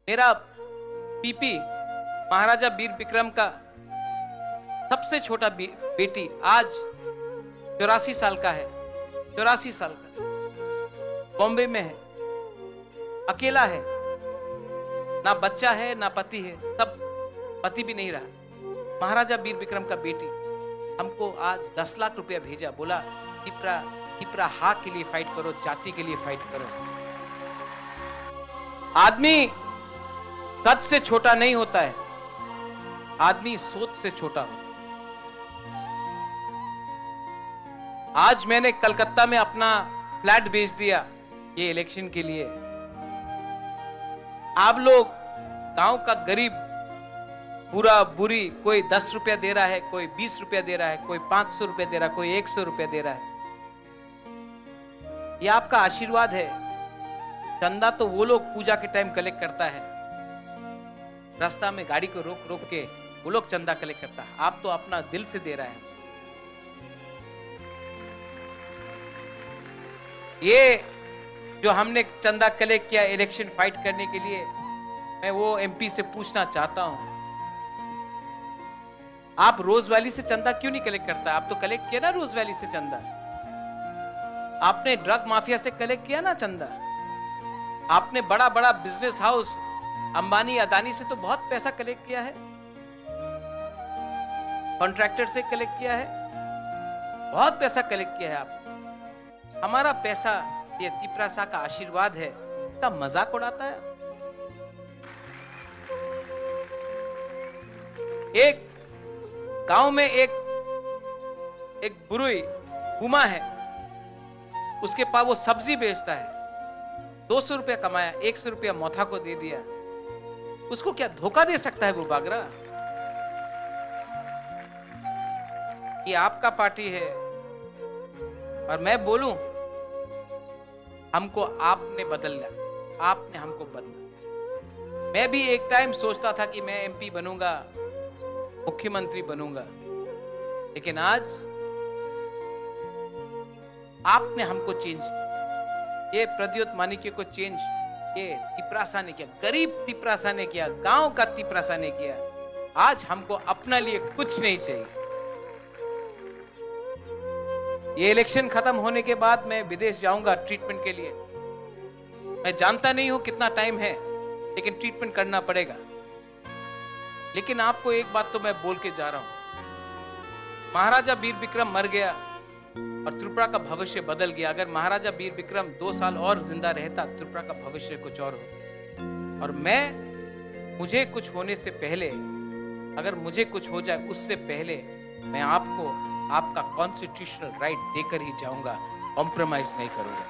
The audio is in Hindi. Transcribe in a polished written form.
मेरा पीपी महाराजा वीर विक्रम का सबसे छोटा बेटी आज 84 साल का है। 84 साल का, बॉम्बे में है, अकेला है, ना बच्चा है ना पति है, सब पति भी नहीं रहा। महाराजा वीर विक्रम का बेटी हमको आज 10 लाख रुपया भेजा, बोला तिपरा हा के लिए फाइट करो, जाति के लिए फाइट करो। आदमी कद से छोटा नहीं होता है, आदमी सोच से छोटा होता है। आज मैंने कलकत्ता में अपना फ्लैट बेच दिया ये इलेक्शन के लिए। आप लोग गांव का गरीब बुरा बुरी, कोई 10 रुपया दे रहा है, कोई 20 रुपया दे रहा है, कोई 500 रुपया दे रहा है, कोई 100 रुपया दे रहा है। ये आपका आशीर्वाद है। चंदा तो वो लोग पूजा के टाइम कलेक्ट करता है, रास्ता में गाड़ी को रोक रोक के वो लोग चंदा कलेक्ट करता है। आप तो अपना दिल से दे रहा है। ये जो हमने चंदा कलेक्ट किया इलेक्शन फाइट करने के लिए, मैं वो एमपी से पूछना चाहता हूं, आप रोज वैली से चंदा क्यों नहीं कलेक्ट करता? आप तो कलेक्ट किया ना रोज वैली से चंदा। आपने ड्रग माफिया से कलेक्ट किया ना चंदा। आपने बड़ा बड़ा बिजनेस हाउस अंबानी अदानी से तो बहुत पैसा कलेक्ट किया है, कॉन्ट्रैक्टर से कलेक्ट किया है, बहुत पैसा कलेक्ट किया है आप। हमारा पैसा, ये तिपरासा का आशीर्वाद है, का मजाक उड़ाता है। एक गांव में एक बुरुई घुमा है, उसके पास वो सब्जी बेचता है, 200 रुपया कमाया, 100 रुपया मोथा को दे दिया। उसको क्या धोखा दे सकता है वो बागरा? ये आपका पार्टी है और मैं बोलूं, हमको आपने बदला, आपने हमको बदला। मैं भी एक टाइम सोचता था कि मैं एमपी बनूंगा, मुख्यमंत्री बनूंगा, लेकिन आज आपने हमको चेंज, ये प्रद्योत मानिक्य को चेंज ये तिपरासा ने किया, गरीब तिपरासा ने किया, गांव का तिपरासा ने किया। आज हमको अपना लिए कुछ नहीं चाहिए। ये इलेक्शन खत्म होने के बाद मैं विदेश जाऊंगा ट्रीटमेंट के लिए। मैं जानता नहीं हूं कितना टाइम है, लेकिन ट्रीटमेंट करना पड़ेगा। लेकिन आपको एक बात तो मैं बोल के जा रहा हूं, महाराजा वीर विक्रम मर गया और त्रिपुरा का भविष्य बदल गया। अगर महाराजा वीर विक्रम 2 साल और जिंदा रहता, त्रिपुरा का भविष्य कुछ और होता। और मुझे कुछ होने से पहले, अगर मुझे कुछ हो जाए उससे पहले, मैं आपको आपका कॉन्स्टिट्यूशनल राइट देकर ही जाऊंगा, कॉम्प्रोमाइज नहीं करूंगा।